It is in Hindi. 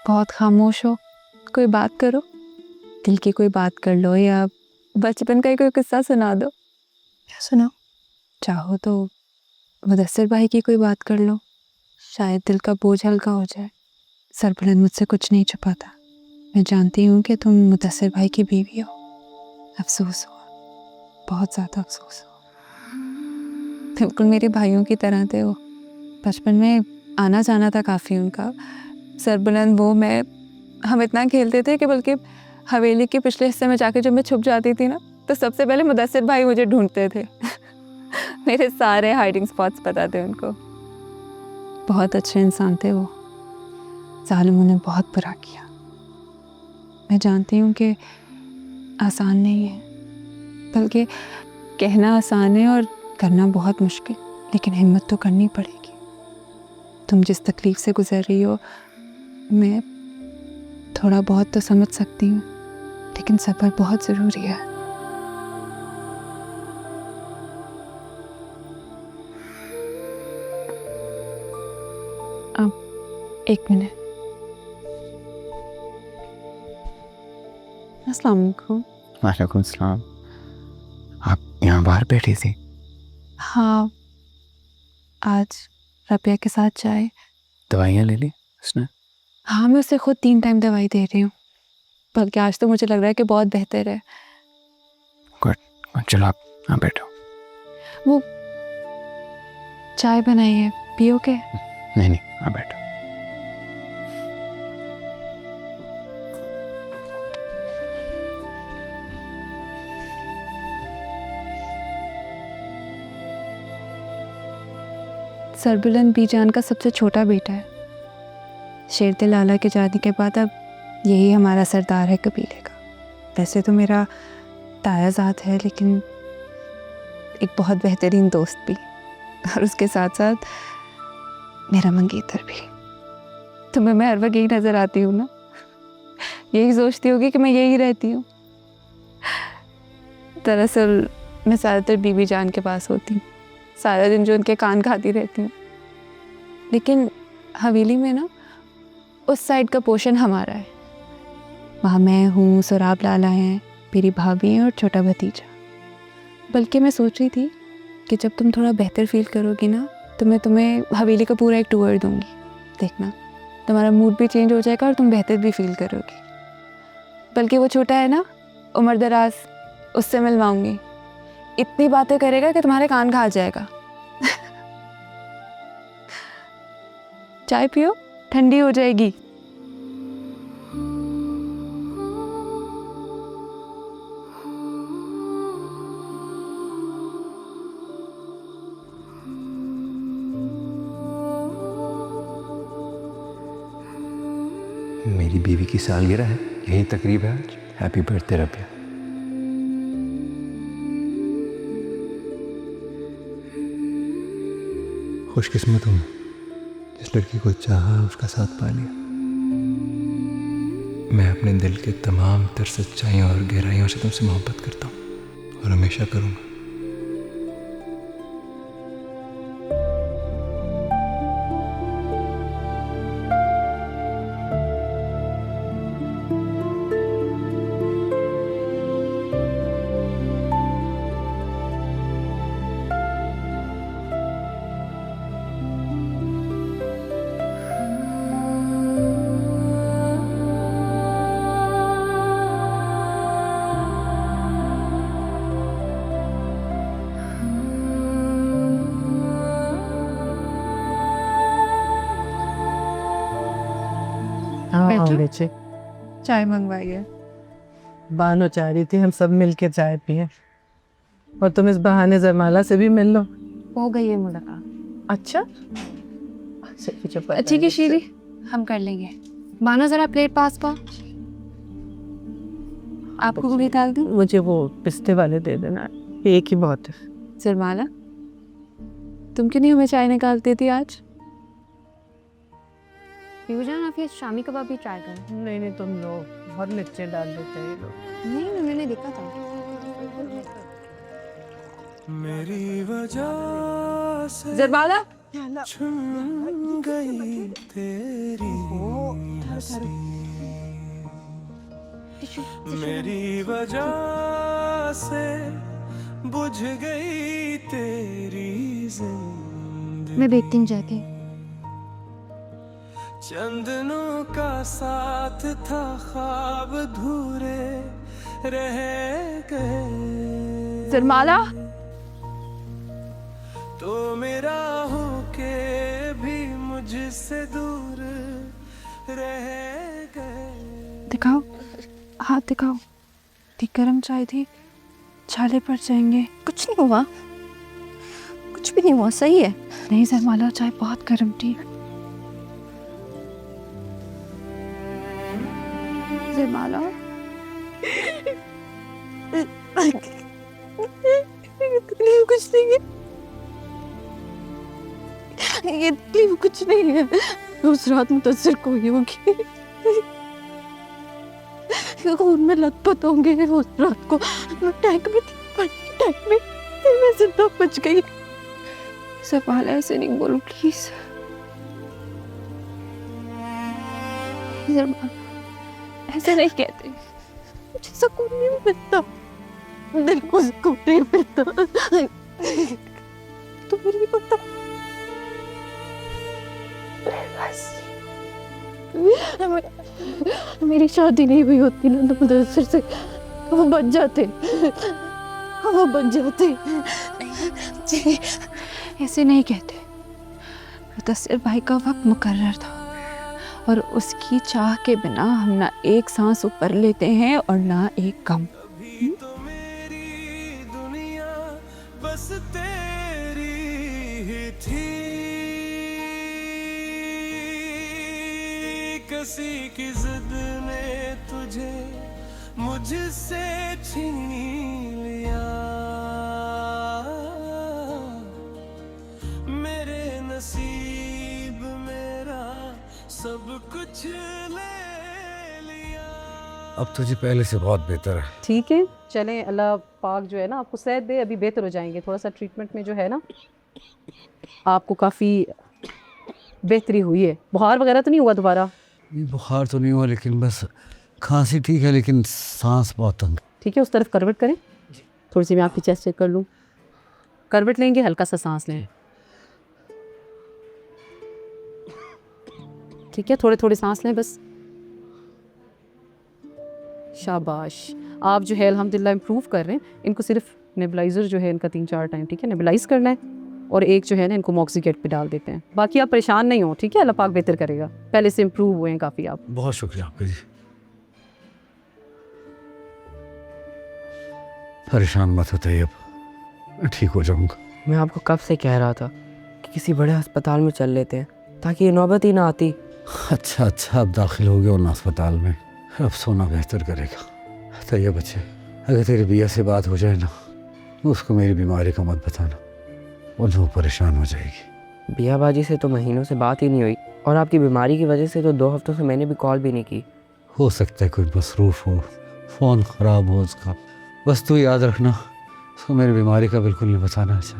बहुत खामोश हो, कोई बात करो, दिल की कोई बात कर लो या बचपन का ही कोई किस्सा सुना दो। क्या सुनाओ? चाहो तो मुदस्सिर भाई की कोई बात कर लो, शायद दिल का बोझ हल्का हो जाए। सरबुलंद मुझसे कुछ नहीं छुपाता। मैं जानती हूँ कि तुम मुदस्सिर भाई की बीवी हो। अफसोस हुआ, बहुत ज़्यादा अफसोस हुआ। बिल्कुल मेरे भाइयों की तरह थे वो। बचपन में आना जाना था काफ़ी उनका। सरबुलंद, वो, मैं, हम इतना खेलते थे कि बल्कि हवेली के पिछले हिस्से में जाके जब मैं छुप जाती थी ना, तो सबसे पहले मुदस्सिर भाई मुझे ढूंढते थे। मेरे सारे हाइडिंग स्पॉट्स पता थे उनको। बहुत अच्छे इंसान थे वो। जालिमों ने बहुत बुरा किया। मैं जानती हूँ कि आसान नहीं है, बल्कि कहना आसान है और करना बहुत मुश्किल, लेकिन हिम्मत तो करनी पड़ेगी। तुम जिस तकलीफ से गुजर रही हो, मैं थोड़ा बहुत तो समझ सकती हूँ, लेकिन सब्र बहुत ज़रूरी है। अब एक मिनट। अस्सलाम वालेकुम। वालेकुम सलाम। आप यहाँ बाहर बैठी थी? हाँ, आज रबिया के साथ चाय। दवाइयाँ ले ली उसने? हाँ, मैं उसे खुद 3 टाइम दवाई दे रही हूँ, बल्कि आज तो मुझे लग रहा है कि बहुत बेहतर है। गुड, चलो आप यहाँ बैठो। वो चाय बनाई है, पियोगे? नहीं नहीं, यहाँ बैठो। सरबुलंद बीजान का सबसे छोटा बेटा है। शेरदिल लाला के जाने के बाद अब यही हमारा सरदार है कबीले का। वैसे तो मेरा तायाजाद है, लेकिन एक बहुत बेहतरीन दोस्त भी, और उसके साथ साथ मेरा मंगेतर भी। तुम्हें मैं हर वक्त यही नज़र आती हूँ ना? यही सोचती होगी कि मैं यही रहती हूँ। दरअसल मैं ज़्यादातर बीबी जान के पास होती हूँ, सारा दिन जो उनके कान खाती रहती हूँ। लेकिन हवेली में ना, उस साइड का पोर्शन हमारा है। वहाँ मैं हूँ, सुराब लाला हैं, मेरी भाभी हैं और छोटा भतीजा। बल्कि मैं सोच रही थी कि जब तुम थोड़ा बेहतर फील करोगी ना, तो मैं तुम्हें हवेली का पूरा एक टूर दूंगी। देखना, तुम्हारा मूड भी चेंज हो जाएगा और तुम बेहतर भी फील करोगी। बल्कि वो छोटा है ना, उम्र दराज, उससे मिलवाऊंगी। इतनी बातें करेगा कि तुम्हारे कान खा जाएगा। चाय पियो, ठंडी हो जाएगी। मेरी बीवी की सालगिरह है, यही तकरीब है आज। Happy birthday Rabia. खुशकिस्मत हूँ जिस लड़की को चाहा उसका साथ पा लिया। मैं अपने दिल के तमाम तर सच्चाइयों और गहराइयों से तुमसे मोहब्बत करता हूँ और हमेशा करूँगा। हाँ नीचे चाय मंगवाई है। बानो चाह रही थी हम सब मिलके चाय पिए, और तुम इस बहाने जयमाला से भी मिल लो। हो गई है मुलाकात। अच्छा अच्छी की शीरी, हम कर लेंगे। मानो जरा प्लेट पास पा। आपको गोली डाल दूं? मुझे वो पिस्ते वाले दे देना, एक ही बहुत है। सरमाला, तुम क्यों नहीं हमें चाय निकालती थी आज? फ्यूजन आप ये शामी कबाब भी ट्राई करो। नहीं नहीं, तुम लो, बहुत मिर्चें डाल देते हैं ये लोग। नहीं, मैंने देखा था। जरबाला, छुन गई तेरी हंसी मेरी वजह से बुझ गई तेरी जिंदगी मैं बेचती हूँ जाके। चंदनों का साथ था ख्वाब धूरे रह गए सरमाला तो मेरा हो के भी मुझसे दूर रह गए। दिखाओ, हाथ दिखाओ। थी गर्म चाय थी, छाले पड़ जाएंगे। कुछ नहीं हुआ, कुछ भी नहीं हुआ, सही है। नहीं सरमाला, चाय बहुत गर्म थी। सरमाला तकलीफ कुछ नहीं है, ये तकलीफ कुछ नहीं है। उस रात मुतासर कोई होगी, खून में लथपथ होंगे। उस रात को मैं टैंक में थी, पानी के टैंक में, फिर मैं जिंदा बच गई। सरमाला ऐसे नहीं बोलो प्लीज। सरमाला ऐसे नहीं कहते। मुझे सुकून नहीं मिलता, दिल को सुकून नहीं मिलता। तुम्हें नहीं पता, मेरी शादी नहीं हुई होती ना तो मुदस्सिर से वो बन जाते, वो बन जाते। जी ऐसे नहीं कहते। मुदस्सिर भाई का वक्त मुकर्रर था और उसकी चाह के बिना हम ना एक सांस ऊपर लेते हैं और ना एक कम। अभी तो मेरी दुनिया बस तेरी ही थी, किसी की जिद ने तुझे मुझसे छीन लिया। मेरे नसीब मेरा सब कुछ ले लिया। अब तुझे पहले से बहुत बेहतर है। ठीक है, चलें। अल्लाह पाक जो है ना आपको सेहत दे, अभी बेहतर हो जाएंगे। थोड़ा सा ट्रीटमेंट में जो है ना आपको काफ़ी बेहतरी हुई है। बुखार वगैरह तो नहीं हुआ दोबारा? ये बुखार तो नहीं हुआ, लेकिन बस खांसी ठीक है, लेकिन सांस बहुत तंग। ठीक है, उस तरफ करवट करें। थोड़ी सी मैं आपकी चेस्ट चेक कर लूँ। करवट लेंगे, हल्का सा सांस लें। ठीक है, थोड़े थोड़े सांस लें बस। शाबाश। आप जो है अल्हम्दुलिल्लाह इम्प्रूव कर रहे हैं। इनको सिर्फ नेबुलाइज़र जो है इनका 3-4 टाइम, ठीक है, नेबुलाइज करना है और एक जो है ना इनको मॉक्सिगेट पे डाल देते हैं। बाकी आप परेशान नहीं हो, ठीक है, अल्लाह पाक बेहतर करेगा। पहले से इम्प्रूव हुए हैं काफ़ी आप। बहुत शुक्रिया आपका जी। परेशान मत होते, अब मैं ठीक हो जाऊंगा। मैं आपको कब से कह रहा था कि किसी बड़े अस्पताल में चल लेते हैं ताकि ये नौबत ही ना आती। अच्छा अच्छा, अब दाखिल हो गया ना अस्पताल में, अब सोना बेहतर करेगा। तो ये बच्चे, अगर तेरी बिया से बात हो जाए ना, उसको मेरी बीमारी का मत बताना, वो परेशान हो जाएगी। बियाबाजी से तो महीनों से बात ही नहीं हुई और आपकी बीमारी की वजह से तो 2 हफ्तों से मैंने भी कॉल भी नहीं की। हो सकता है कोई मसरूफ़ हो, फ़ोन ख़राब हो उसका। बस तू याद रखना, उसको मेरी बीमारी का बिल्कुल नहीं बताना। अच्छा